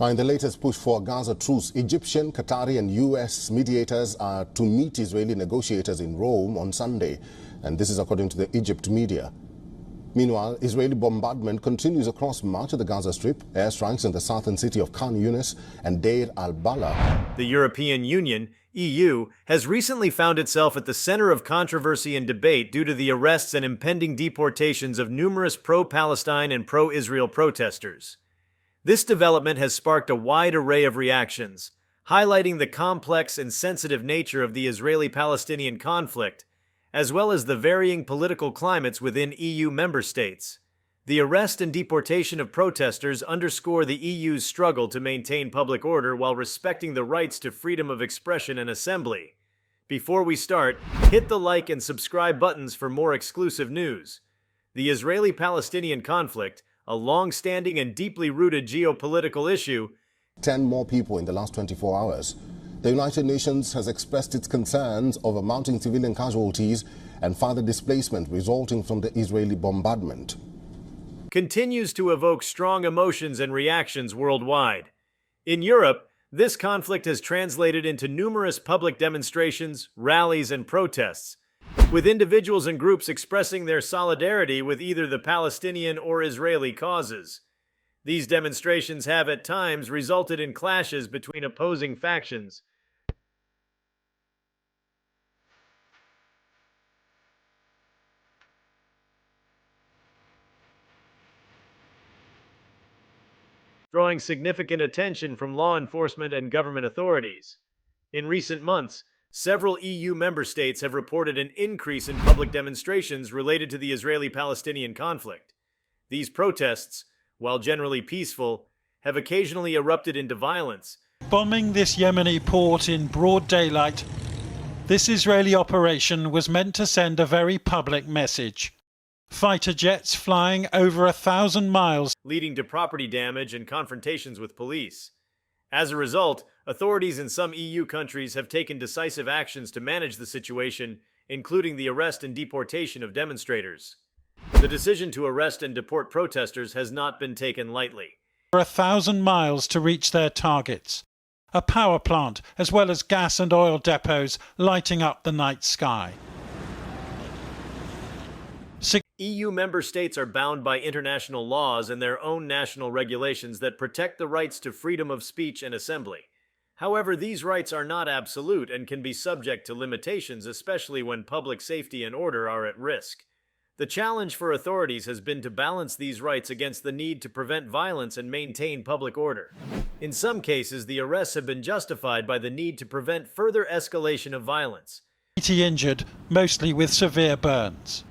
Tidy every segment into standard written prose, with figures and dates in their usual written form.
In the latest push for Gaza truce, Egyptian, Qatari and US mediators are to meet Israeli negotiators in Rome on Sunday, and this is according to the Egypt media. Meanwhile, Israeli bombardment continues across much of the Gaza Strip. Airstrikes in the southern city of Khan Yunis and Deir al-Balah. The European Union, EU, has recently found itself at the center of controversy and debate due to the arrests and impending deportations of numerous pro-Palestine and pro-Israel protesters. This development has sparked a wide array of reactions, highlighting the complex and sensitive nature of the Israeli-Palestinian conflict, as well as the varying political climates within EU member states. The arrest and deportation of protesters underscore the EU's struggle to maintain public order while respecting the rights to freedom of expression and assembly. Before we start, hit the like and subscribe buttons for more exclusive news. The Israeli-Palestinian conflict, a long-standing and deeply rooted geopolitical issue. 10 more people in the last 24 hours. The United Nations has expressed its concerns over mounting civilian casualties and further displacement resulting from the Israeli bombardment. Continues to evoke strong emotions and reactions worldwide. In Europe, this conflict has translated into numerous public demonstrations, rallies, and protests, with individuals and groups expressing their solidarity with either the Palestinian or Israeli causes. These demonstrations have at times resulted in clashes between opposing factions, drawing significant attention from law enforcement and government authorities. In recent months, several EU member states have reported an increase in public demonstrations related to the Israeli-Palestinian conflict. These protests, while generally peaceful, have occasionally erupted into violence. Bombing this Yemeni port in broad daylight, this Israeli operation was meant to send a very public message. Fighter jets flying over 1,000 miles, leading to property damage and confrontations with police. As a result, authorities in some EU countries have taken decisive actions to manage the situation, including the arrest and deportation of demonstrators. The decision to arrest and deport protesters has not been taken lightly. 1,000 miles to reach their targets. A power plant, as well as gas and oil depots, lighting up the night sky. EU member states are bound by international laws and their own national regulations that protect the rights to freedom of speech and assembly. However, these rights are not absolute and can be subject to limitations, especially when public safety and order are at risk. The challenge for authorities has been to balance these rights against the need to prevent violence and maintain public order. In some cases, the arrests have been justified by the need to prevent further escalation of violence. 80 injured, mostly with severe burns.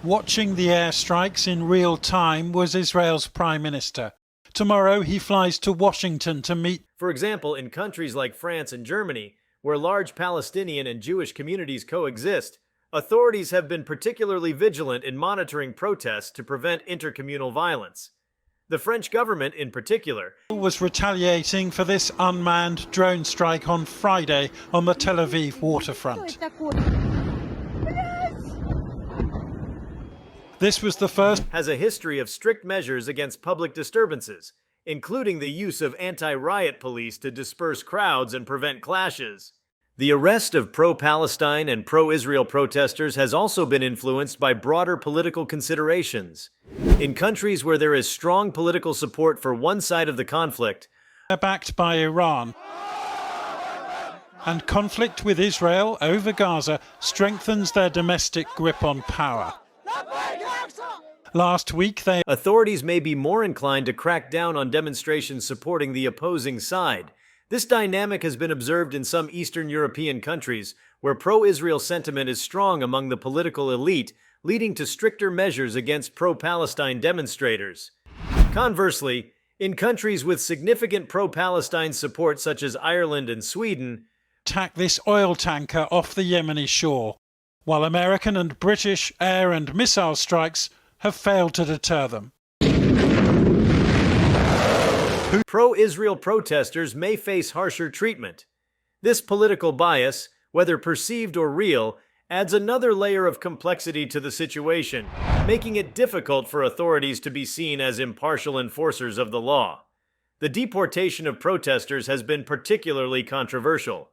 Watching the airstrikes in real time was Israel's Prime Minister. Tomorrow he flies to Washington to meet. For example, in countries like France and Germany, where large Palestinian and Jewish communities coexist, authorities have been particularly vigilant in monitoring protests to prevent intercommunal violence. The French government, in particular, was retaliating for this unmanned drone strike on Friday on the Tel Aviv waterfront. This was the first. Has a history of strict measures against public disturbances, including the use of anti-riot police to disperse crowds and prevent clashes. The arrest of pro-Palestine and pro-Israel protesters has also been influenced by broader political considerations. In countries where there is strong political support for one side of the conflict, backed by Iran, and conflict with Israel over Gaza strengthens their domestic grip on power. Last week, authorities may be more inclined to crack down on demonstrations supporting the opposing side. This dynamic has been observed in some Eastern European countries, where pro-Israel sentiment is strong among the political elite, leading to stricter measures against pro-Palestine demonstrators. Conversely, in countries with significant pro-Palestine support such as Ireland and Sweden, attack this oil tanker off the Yemeni shore, while American and British air and missile strikes have failed to deter them. Pro-Israel protesters may face harsher treatment. This political bias, whether perceived or real, adds another layer of complexity to the situation, making it difficult for authorities to be seen as impartial enforcers of the law. The deportation of protesters has been particularly controversial.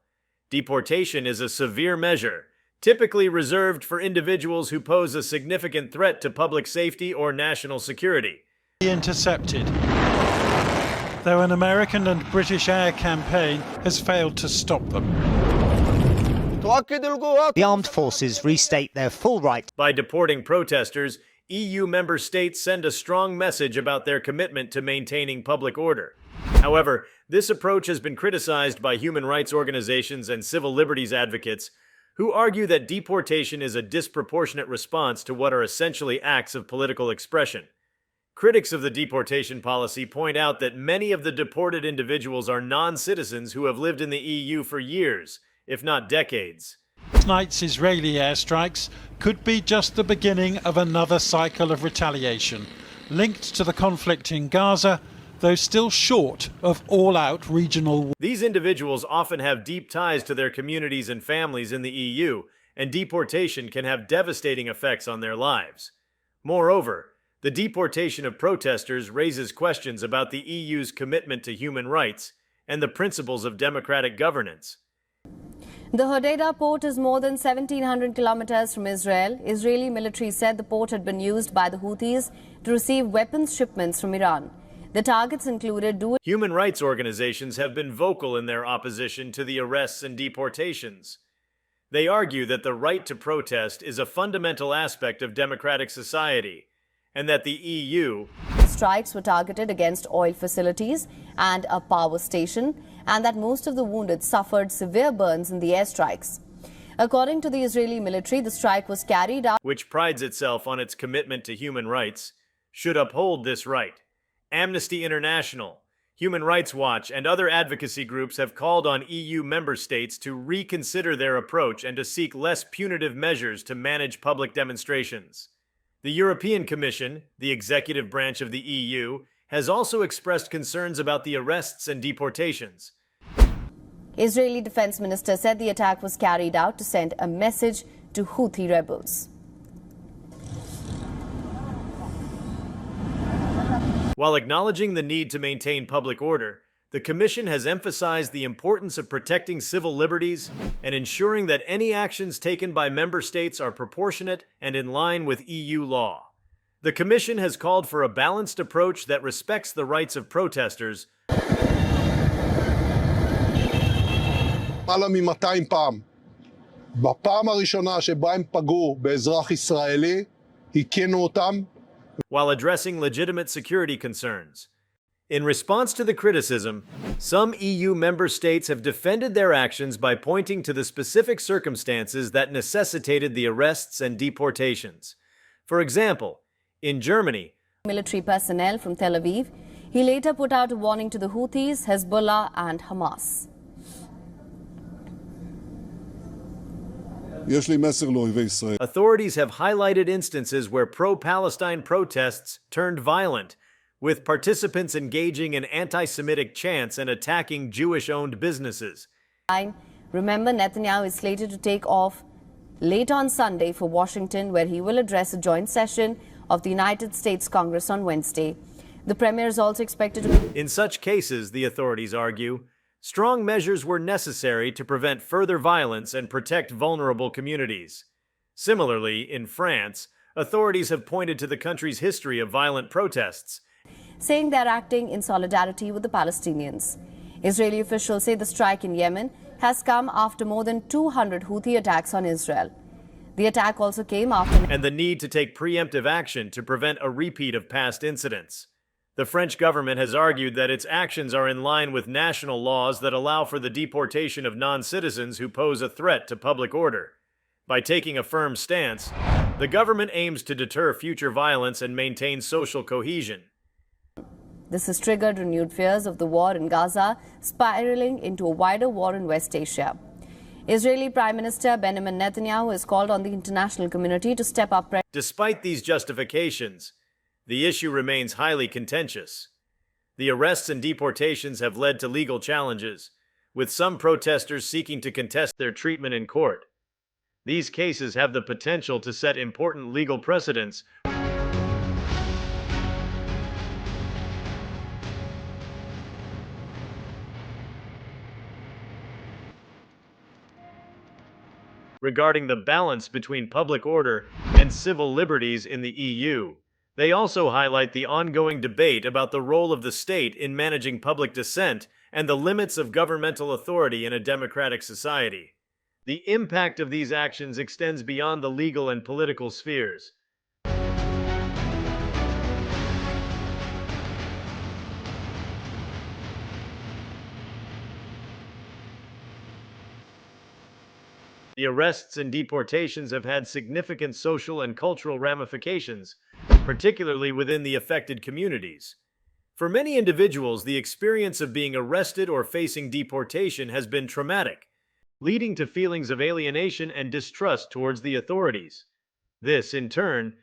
Deportation is a severe measure, typically reserved for individuals who pose a significant threat to public safety or national security. Intercepted, though an American and British air campaign has failed to stop them. The armed forces restate their full right. By deporting protesters, EU member states send a strong message about their commitment to maintaining public order. However, this approach has been criticized by human rights organizations and civil liberties advocates, who argue that deportation is a disproportionate response to what are essentially acts of political expression. Critics of the deportation policy point out that many of the deported individuals are non-citizens who have lived in the EU for years, if not decades. Last night's Israeli airstrikes could be just the beginning of another cycle of retaliation, linked to the conflict in Gaza, though still short of all-out regional war. These individuals often have deep ties to their communities and families in the EU, and deportation can have devastating effects on their lives. Moreover, the deportation of protesters raises questions about the EU's commitment to human rights and the principles of democratic governance. The Hodeidah port is more than 1,700 kilometers from Israel. Israeli military said the port had been used by the Houthis to receive weapons shipments from Iran. The targets included dual. Human rights organizations have been vocal in their opposition to the arrests and deportations. They argue that the right to protest is a fundamental aspect of democratic society, and that the EU. Strikes were targeted against oil facilities and a power station, and that most of the wounded suffered severe burns in the airstrikes. According to the Israeli military, the strike was carried out, which prides itself on its commitment to human rights, should uphold this right. Amnesty International, Human Rights Watch, and other advocacy groups have called on EU member states to reconsider their approach and to seek less punitive measures to manage public demonstrations. The European Commission, the executive branch of the EU, has also expressed concerns about the arrests and deportations. Israeli Defense Minister said the attack was carried out to send a message to Houthi rebels. While acknowledging the need to maintain public order, the Commission has emphasized the importance of protecting civil liberties and ensuring that any actions taken by member states are proportionate and in line with EU law. The Commission has called for a balanced approach that respects the rights of protesters. למעלה מ-200 פעם. בפעם הראשונה שבה הם פגעו באזרח ישראלי, הכינו אותם. While addressing legitimate security concerns. In response to the criticism, some EU member states have defended their actions by pointing to the specific circumstances that necessitated the arrests and deportations. For example, in Germany, military personnel from Tel Aviv, he later put out a warning to the Houthis, Hezbollah and Hamas. Authorities have highlighted instances where pro-Palestine protests turned violent, with participants engaging in anti-Semitic chants and attacking Jewish-owned businesses. Remember, Netanyahu is slated to take off late on Sunday for Washington, where he will address a joint session of the United States Congress on Wednesday. The premier is also expected to... In such cases, the authorities argue, strong measures were necessary to prevent further violence and protect vulnerable communities. Similarly, in France, authorities have pointed to the country's history of violent protests, saying they're acting in solidarity with the Palestinians. Israeli officials say the strike in Yemen has come after more than 200 Houthi attacks on Israel. The attack also came after... and the need to take preemptive action to prevent a repeat of past incidents. The French government has argued that its actions are in line with national laws that allow for the deportation of non-citizens who pose a threat to public order. By taking a firm stance, the government aims to deter future violence and maintain social cohesion. This has triggered renewed fears of the war in Gaza spiraling into a wider war in West Asia. Israeli Prime Minister Benjamin Netanyahu has called on the international community to step up pressure. Despite these justifications, the issue remains highly contentious. The arrests and deportations have led to legal challenges, with some protesters seeking to contest their treatment in court. These cases have the potential to set important legal precedents. regarding the balance between public order and civil liberties in the EU. They also highlight the ongoing debate about the role of the state in managing public dissent and the limits of governmental authority in a democratic society. The impact of these actions extends beyond the legal and political spheres. The arrests and deportations have had significant social and cultural ramifications, particularly within the affected communities. For many individuals, the experience of being arrested or facing deportation has been traumatic, leading to feelings of alienation and distrust towards the authorities. This, in turn,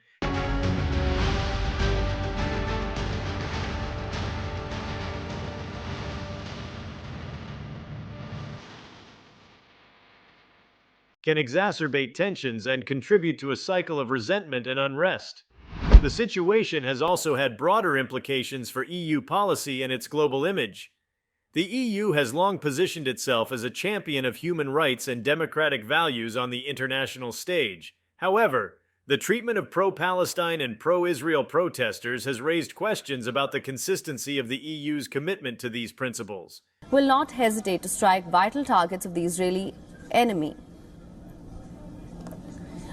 can exacerbate tensions and contribute to a cycle of resentment and unrest. The situation has also had broader implications for EU policy and its global image. The EU has long positioned itself as a champion of human rights and democratic values on the international stage. However, the treatment of pro-Palestine and pro-Israel protesters has raised questions about the consistency of the EU's commitment to these principles. Will not hesitate to strike vital targets of the Israeli enemy.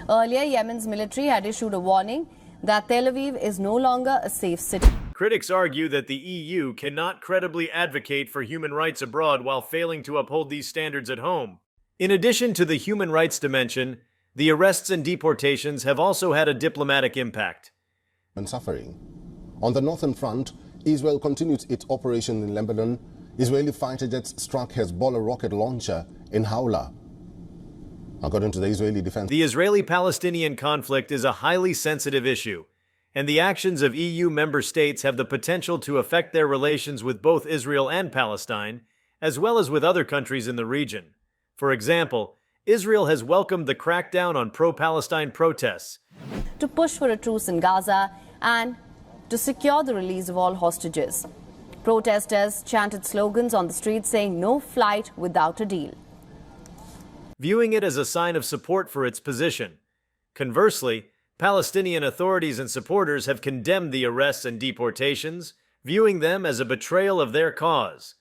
Earlier, Yemen's military had issued a warning that Tel Aviv is no longer a safe city. Critics argue that the EU cannot credibly advocate for human rights abroad while failing to uphold these standards at home. In addition to the human rights dimension, the arrests and deportations have also had a diplomatic impact. And suffering. On the northern front, Israel continues its operation in Lebanon. Israeli fighter jets struck Hezbollah rocket launcher in Hawla. According to the Israeli defense, the Israeli-Palestinian conflict is a highly sensitive issue, and the actions of EU member states have the potential to affect their relations with both Israel and Palestine, as well as with other countries in the region. For example, Israel has welcomed the crackdown on pro-Palestine protests to push for a truce in Gaza and to secure the release of all hostages. Protesters chanted slogans on the streets saying no flight without a deal, viewing it as a sign of support for its position. Conversely, Palestinian authorities and supporters have condemned the arrests and deportations, viewing them as a betrayal of their cause.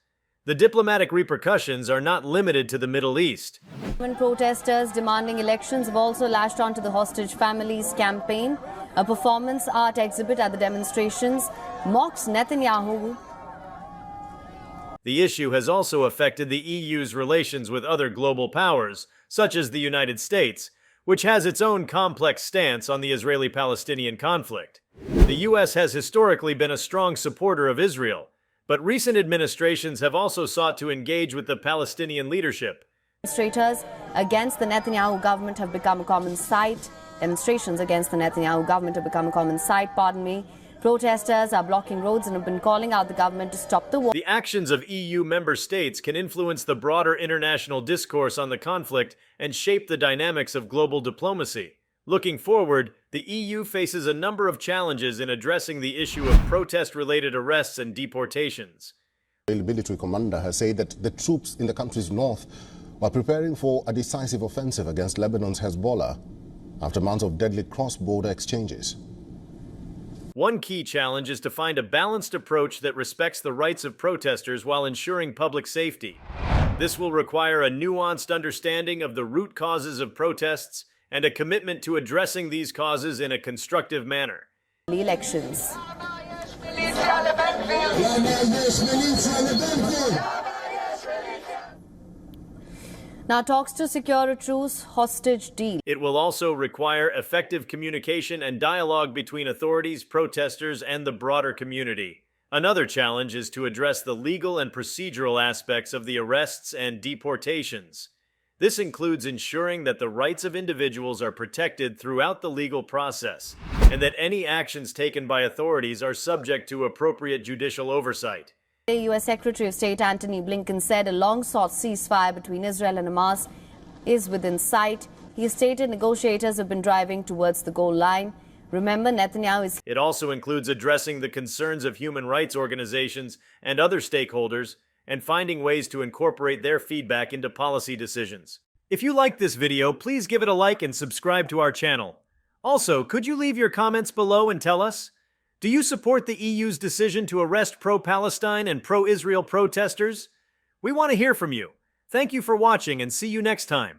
The diplomatic repercussions are not limited to the Middle East. When protesters demanding elections have also lashed onto the hostage families campaign, a performance art exhibit at the demonstrations mocks Netanyahu. The issue has also affected the EU's relations with other global powers, such as the United States, which has its own complex stance on the Israeli-Palestinian conflict. The U.S. has historically been a strong supporter of Israel, but recent administrations have also sought to engage with the Palestinian leadership. Demonstrations against the Netanyahu government have become a common sight. Protesters are blocking roads and have been calling out the government to stop the war. The actions of EU member states can influence the broader international discourse on the conflict and shape the dynamics of global diplomacy. Looking forward, the EU faces a number of challenges in addressing the issue of protest-related arrests and deportations. The military commander has said that the troops in the country's north are preparing for a decisive offensive against Lebanon's Hezbollah after months of deadly cross-border exchanges. One key challenge is to find a balanced approach that respects the rights of protesters while ensuring public safety. This will require a nuanced understanding of the root causes of protests and a commitment to addressing these causes in a constructive manner. Elections. Now talks to secure a truce hostage deal. It will also require effective communication and dialogue between authorities, protesters, and the broader community. Another challenge is to address the legal and procedural aspects of the arrests and deportations. This includes ensuring that the rights of individuals are protected throughout the legal process, and that any actions taken by authorities are subject to appropriate judicial oversight. The U.S. Secretary of State Antony Blinken said a long-sought ceasefire between Israel and Hamas is within sight. He stated negotiators have been driving towards the goal line. Remember, Netanyahu is... It also includes addressing the concerns of human rights organizations and other stakeholders and finding ways to incorporate their feedback into policy decisions. If you liked this video, please give it a like and subscribe to our channel. Also, could you leave your comments below and tell us? Do you support the EU's decision to arrest pro-Palestine and pro-Israel protesters? We want to hear from you. Thank you for watching and see you next time.